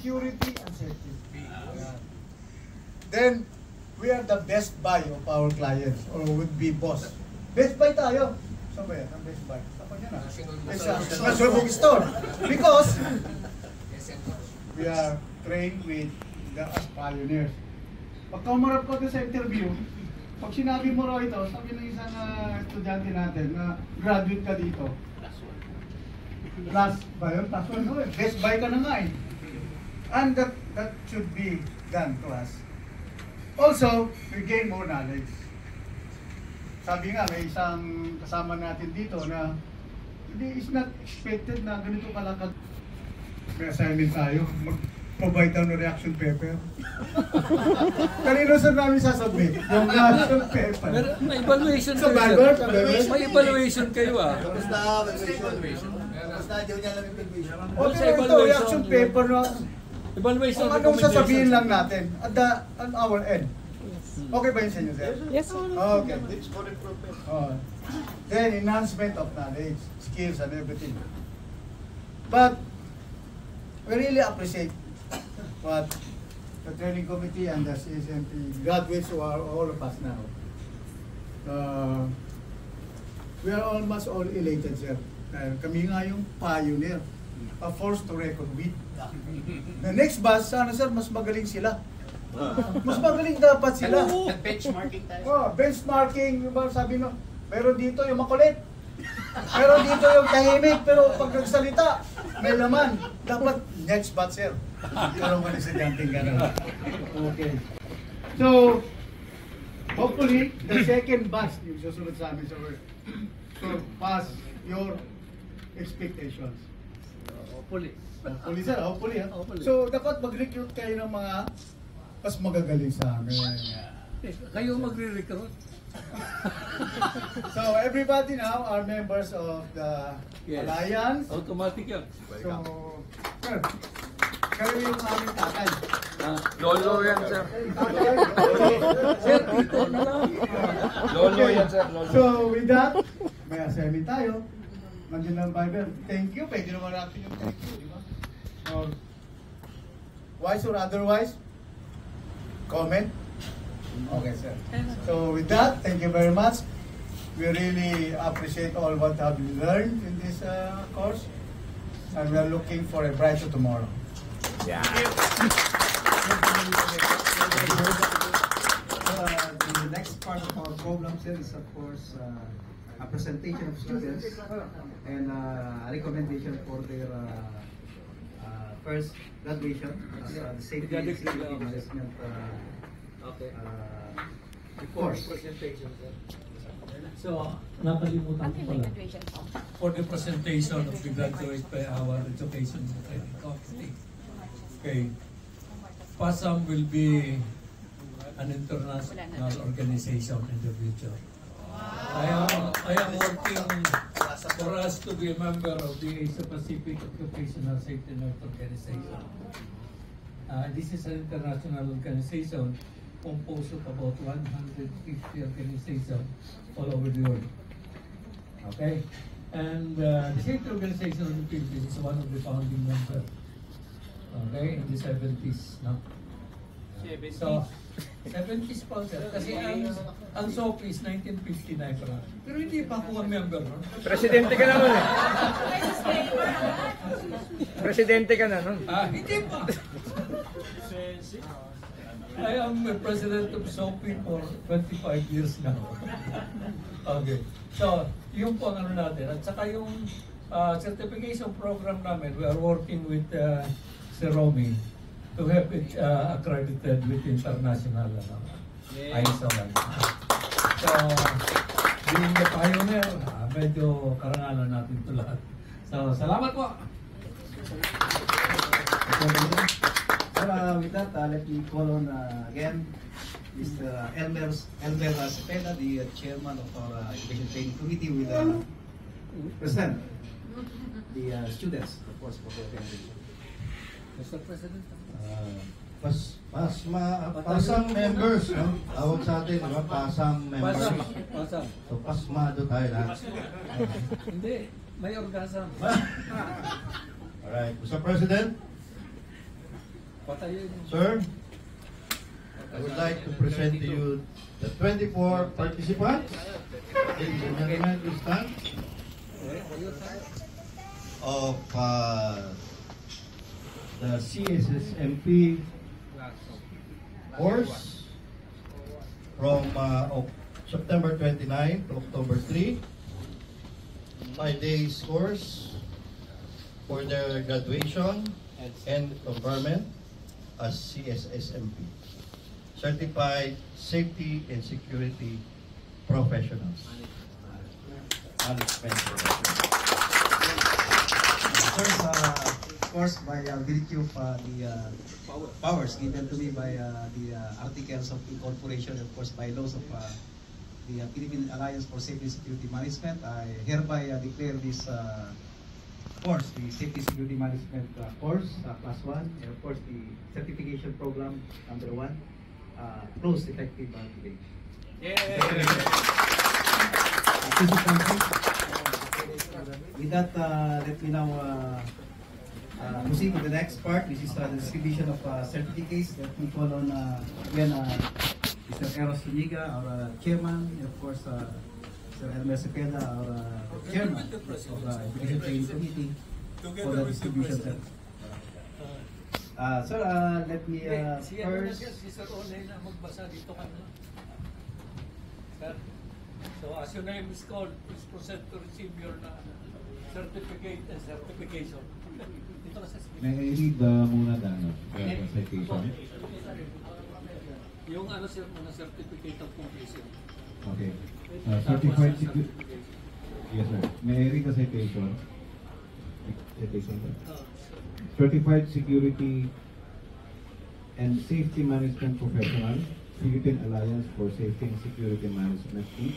security and safety. Then, we are the best buy of our clients or would be boss. Best buy tayo. Saan ba yan? Ang best buy? Saan yan ah? National Bookstore. Because we are trained with the as pioneers. Pagka umarap ka sa interview, pag sinabi mo raw ito, sabi ng isang estudyante natin na graduate ka dito. Plus ba yun? Plus one, no? Best buy ka na nga eh. And that should be done to us. Also, we gain more knowledge. Sabi nga, may isang kasama natin dito na hindi is not expected na ganito kalakad. May assignment tayo, mag-provide down ng reaction paper. Kanino sa namin sasabit? Yung reaction paper. May evaluation sa kayo. Bagor? May evaluation kayo ah. Basta evaluation. Basta daw niya lang evaluation. O pero ito, reaction paper na Evaluation kung anong sasabihin lang natin at our end. Okay ba yun sa inyo, sir? Yes, sir. Okay. Then, enhancement of knowledge, skills, and everything. But, we really appreciate what the training committee and the CSMP graduates who are all of us now. We are almost all elated, sir. Kami nga yung pioneer, a force to reckon with. The next batch, sana sir, mas magaling sila. Mas magaling dapat sila. Benchmarking tayo. Oh, benchmarking, yung sabi no, meron dito yung makulit. Meron dito yung tahimik, pero pag nagsalita, may laman. Dapat next batch, sir. Karoon ka na sa jumping gano'n. Okay. So, hopefully, the second batch yung susunod sa amin, sir, surpass your expectations. Hopefully. Hopefully, sir. Hopefully, ha? Hopefully. So, dapat mag-recruit kayo ng mga mas magagaling sa amin. Kayo magre-recruit. So, everybody now are members of the Alliance. Automatic yan. So, sir, kayo yung aming tatay. Lolo yan, sir. Tatay. Sir, dito na lang. Lolo yan, sir. So, with that, may assignment tayo. Nandiyan lang Bible. Thank you. Pwede naman natin yung thank you, di ba? Wise or otherwise? Comment? Okay, sir. So with that, thank you very much. We really appreciate all what have you learned in this course. And we are looking for a brighter tomorrow. Yeah. The next part of our program, sir, is of course a presentation of students and a recommendation for their first graduation as the safety and security management course. So, nakalimutan ko pala. For the presentation of the graduate by our Education and Training Committee. Okay. PASAM will be an international organization in the future. I am working for us to be a member of the Asia Pacific Occupational Safety Net Organization. This is an international organization composed of about 150 organizations all over the world. Okay? And the safety organization of the Philippines is one of the founding members. Okay? In the 70s. No? So, 70s pa sir. Kasi ang SOP is 1959 pa. Pero hindi pa ako ang member. No? Presidente ka na nun eh. Presidente ka na nun. Hindi pa. I am a president of SOPI for 25 years now. Okay. So, yung po ang ano natin. At saka yung certification program namin, we are working with Sir Romy to have it accredited with international ISO. So, being the pioneer, medyo karangalan natin ito lahat. So, salamat po! With that, let me call on again Mr. Elmer Cepeda, the chairman of our Education Training Committee, will present the students, of course, for the presentation. Mr. President. Pasang members, no? Tawag sa atin, diba? Pasang members. Pasang. So, pasmado tayo lahat. Hindi, may orgasm. Alright, Mr. President, Sir, I would like to present to you the 24 participants. Ladies and gentlemen, please stand. Of the CSSMP course from September 29 to October 3. 5 days course for their graduation and conferment as CSSMP, Certified Safety and Security Professionals. Management professionals. First, of course, by virtue of the powers given to me by the articles of incorporation, of course, by laws of the Philippine Alliance for Safety and Security Management, I hereby declare this course, the Safety and Security Management course, class 1, and of course the certification program number 1, closed effective today. With that, let me now proceed to the next part. This is the distribution of certificates. Let me call on again Mr. Eros Zuniga, our chairman, and of course Mr. Elmer Cepeda, our chairman of the Education Training Committee, for the distribution. Sir, let me first. Si Sir Onay na magbasa dito kanina. Sir, so as your name is called, please proceed to receive your certificate and certification. Dito ka sa May I read muna the citation? yung ano sir, muna certificate of completion. Okay. Certified security. Yes, sir. May I read the citation? Citation, sir. Certified Security and Safety Management Professional, Philippine Alliance for Safety and Security Management, Inc.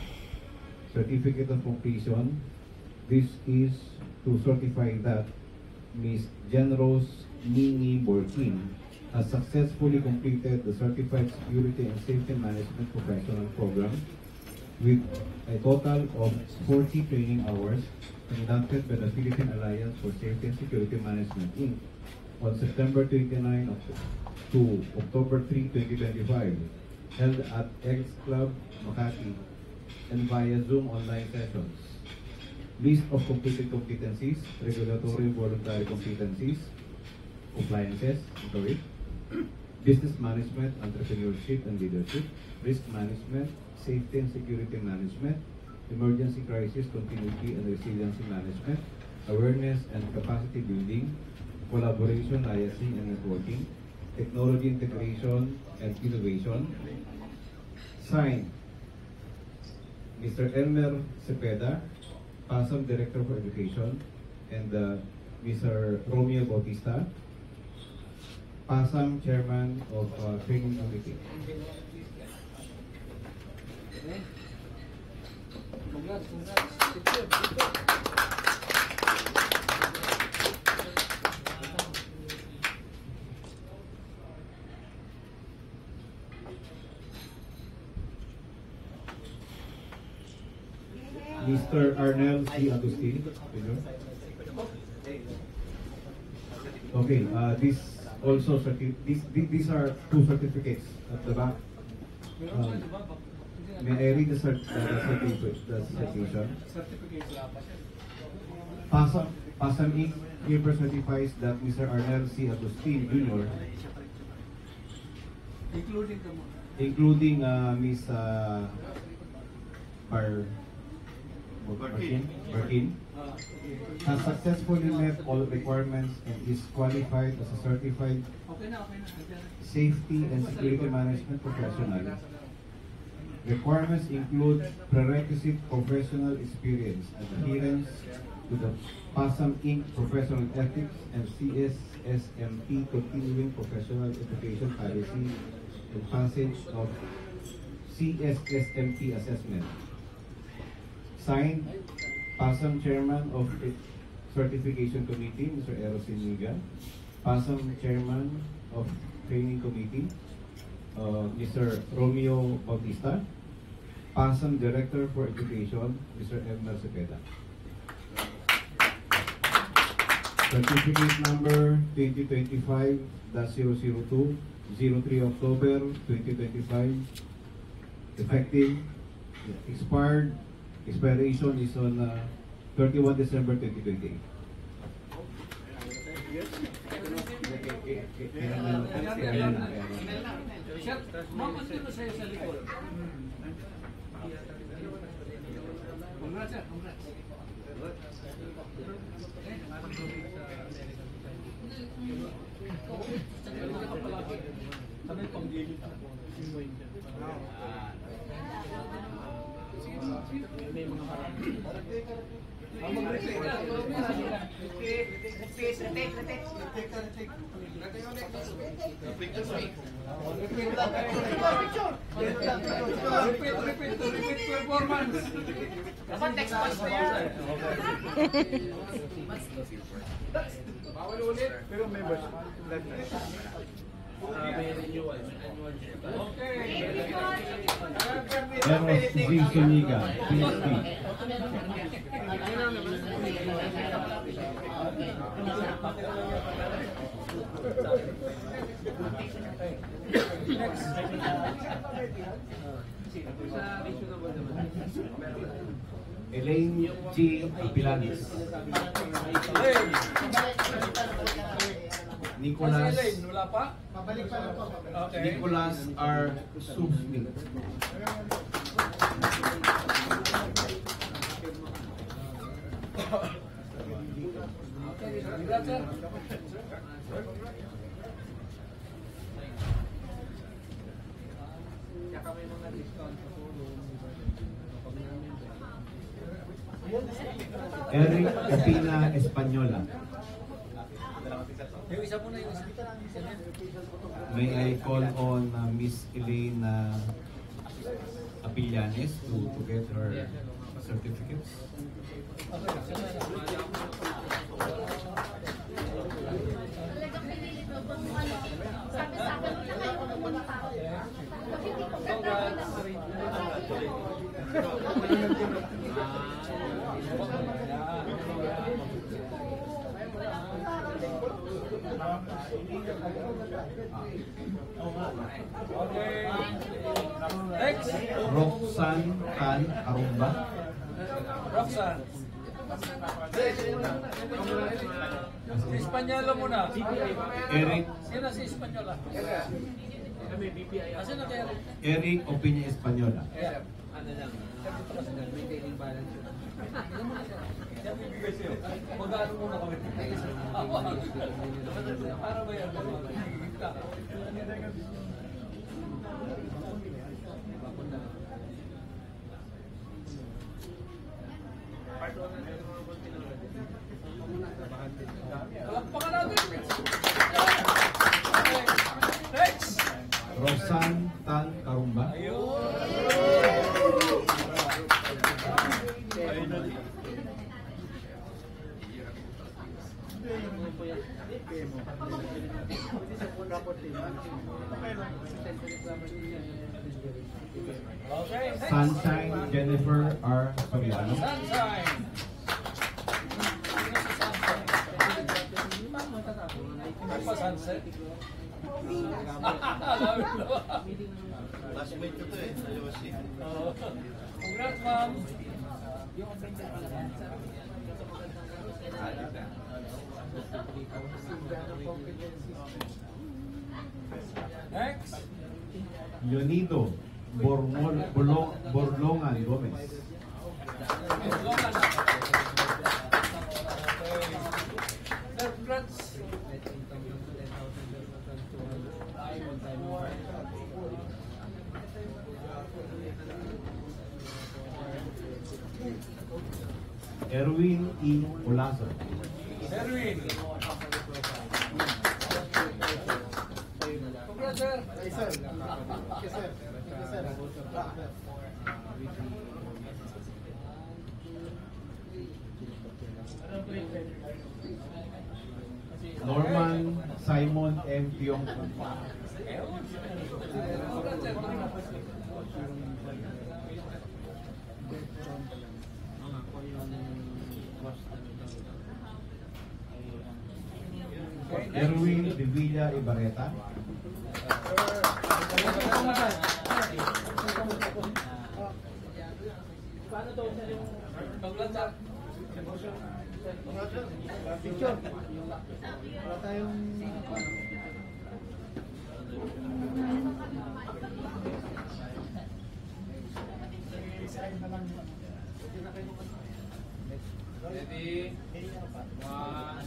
Certificate of Completion. This is to certify that Ms. Jenrose Nini Borkin has successfully completed the Certified Security and Safety Management Professional Program with a total of 40 training hours conducted by the Philippine Alliance for Safety and Security Management, Inc. on September 29 to October 3, 2025, held at X Club, Makati, and via Zoom online sessions. List of completed competencies, regulatory voluntary competencies, compliances, business management, entrepreneurship and leadership, risk management, safety and security management, emergency crisis continuity and resiliency management, awareness and capacity building, collaboration, liaising and networking, technology integration and innovation. Signed, Mr. Elmer Cepeda, PASAM Director for Education, and Mr. Romeo Bautista, PASAM Chairman of Training Committee. Mr. Arnel C. Agustin. Okay, this also these are two certificates at the back. May I read the citation? PASAM Inc. hereby certifies that Mr. Arnel C. Agustin Jr. including Ms. Barkin has successfully met all requirements and is qualified as a certified safety and security management professional. Requirements include prerequisite professional experience, adherence to the PASAM Inc. Professional Ethics and CSSMP Continuing Professional Education Policy and passage of CSSMP assessment. Signed, PASAM Chairman of the Certification Committee, Mr. Eros Zuniga, PASAM Chairman of Training Committee, Mr. Romeo Bautista, PASAM Director for Education, Mr. Elmer Cepeda. Certificate number 2025-002, 03 October 2025. Effective, expiration is on 31 December 2028. Sir, ma'am, ano na sa'yo sa likod? Congrats, sir. Congrats. Sabi pang gilid ako. May mga repeat performance. Dapat next month na yan. Bawal ulit. Pero members, May renewal. Okay. Eros Z. Zuniga, PhD. Elaine G. Apilanes. Nicolas Wala pa? Okay. Nicolas R. Subsmith. Congrats, sir. Eric Opina Española. Yung isa muna, yung isa. May I call on Miss Elaine Apilanes to get her certificates? Okay. Next. Roxanne Tan Arumba. Roxanne. Si Espanyola muna. Eric Sino si Espanyola? Asan na kaya? Eric Opina Española. Ano lang, maintaining balance yun. Mag-ano muna kami? Para ba yan? Palakpakan natin! Next! Roxanne Tan Arumba. Okay, next. Sunshine Jennifer R. Soriano. Sunshine! Ano pa sunset? Classmate ko to eh, sa USC. Congrats, ma'am! Next! Leonido Borlongan Gomez. Congrats! Erwin E. Olazo. Erwin! Congrats, sir! Norman Simon M. Piong. Erwin Revilla Ibarreta. Ready? One.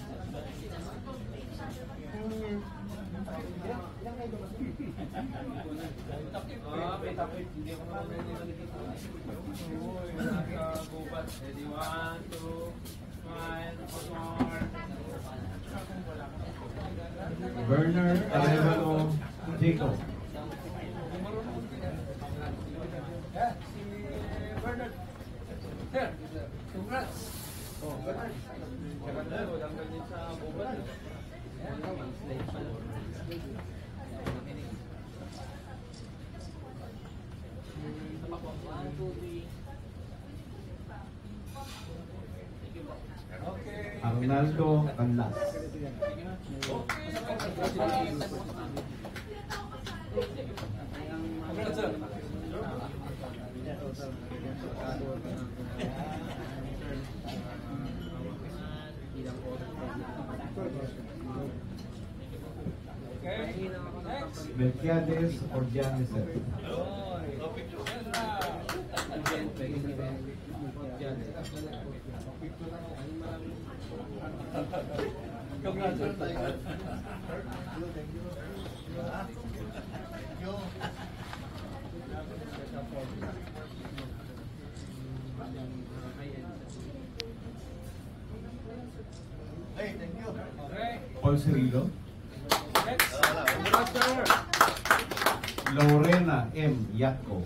May tapit. Hindi ako naman nakikita. Uy, nakagubat. Ready? One, two, smile. More. Bernard Arevalo Jacob. Bernard. Here. Congrats. Arnaldo Canlas. Congrats, sir. Okay, next. Melquiades Orjaneser. Congrats, sir. Hey, thank you. Okay, Paul Cirillo. next. Lorena M. Yatco.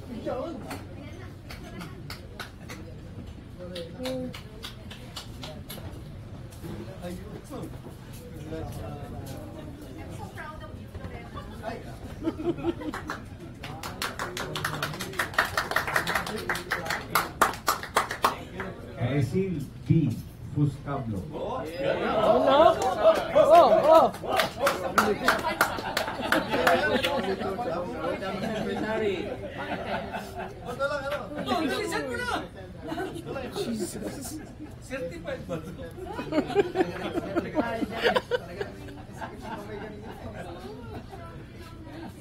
Cecil B. Fuscablo. Bilisan mo na! Jesus. Certified ba ito?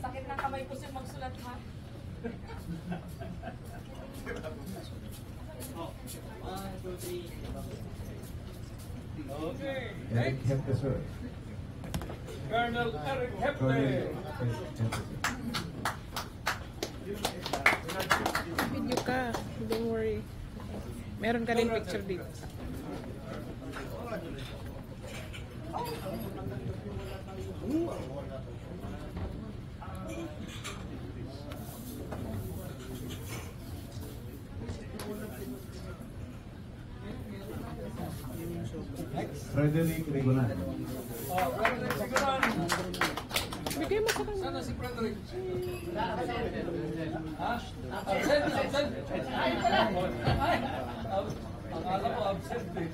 Sakit ng kamay ko siya magsulat, ha? Okay, Eric next. Hepteser. Colonel Eric Hepte. Video ka. Don't worry. Meron ka rin picture dito. Frederick Rigonan. Frederick Siguran. Bigay mo sa kanya. Sana si Frederick. Ha? Absent, absent. Ay, akala ko absent eh.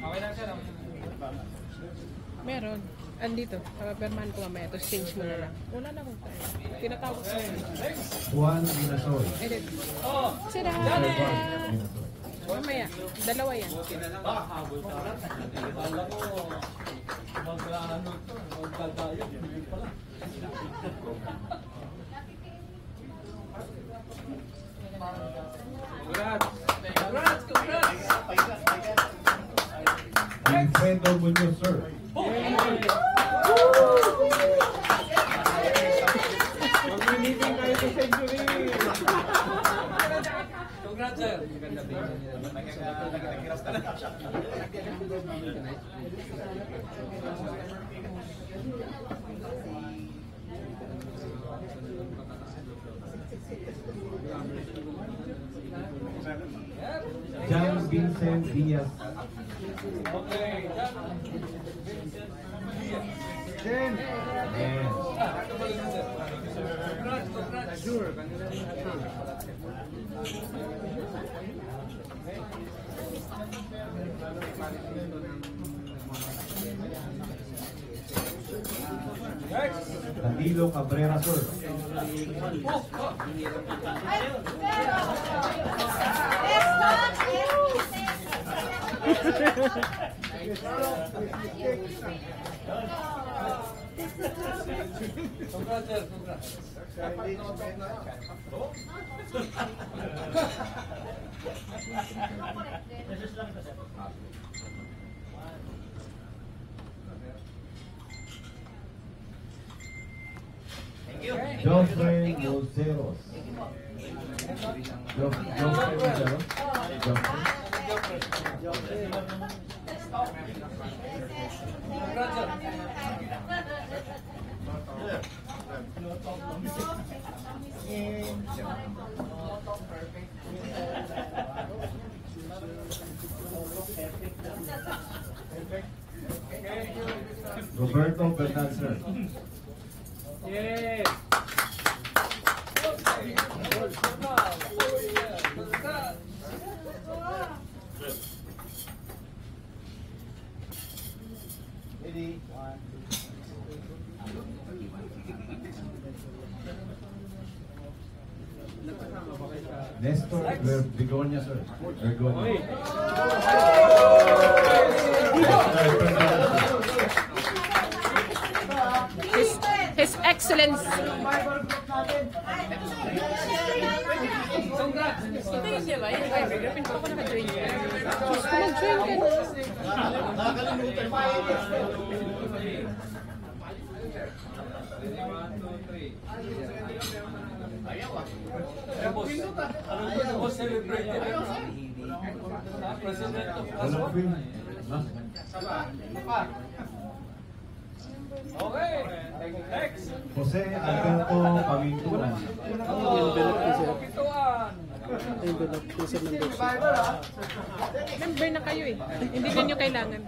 Okay lang siya. Meron. Andito. Papaperman ko mamaya. Tapos change mo na lang. Wala na akong time. Tinatawag ko. Juan Minasoy. Edit. Oh, Sira! Minasoy. Mamaya. Dalawa yan. akala ko mag-ano to, magkagayag. Hindi pala. Congrats! Congrats! Congrats! Alfredo Muñoz, sir. Mag-meeting kayo sa Century. Congrats, sir! John Vincent Diaz. Okay, done. Jen, Yes. Congrats, congrats. Sure. Danilo Cabrera, sir. Congrats, sir. Congrats. Joffrey Roseros. Joffrey Roseros. Congrats, sir. Roberto Bernal, sir. Yes. Ready? 1, 2. Nestor Begonia, sir. Begonia. His Excellency. Ito yun, di ba? Yung fiber group, hindi pa ako naka-join ka. Gusto mag-join ka na. Nakakalimutan pa. Ano po celebrate? President of Walang film. No? Okay. Next. Jose Alberto Pamintuan. Pituan. Member na kayo eh. Hindi na nyo kailangan.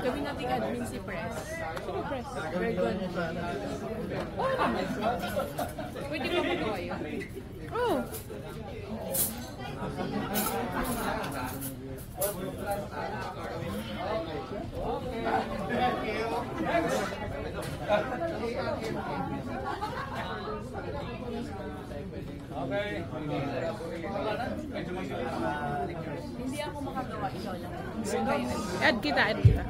Gawin natin admin si Press. Sino press? Very good. Oo naman. Pwede ko magawa yun. Oo. Okay. Hindi ako makagawa, ikaw lang. Add kita, add kita.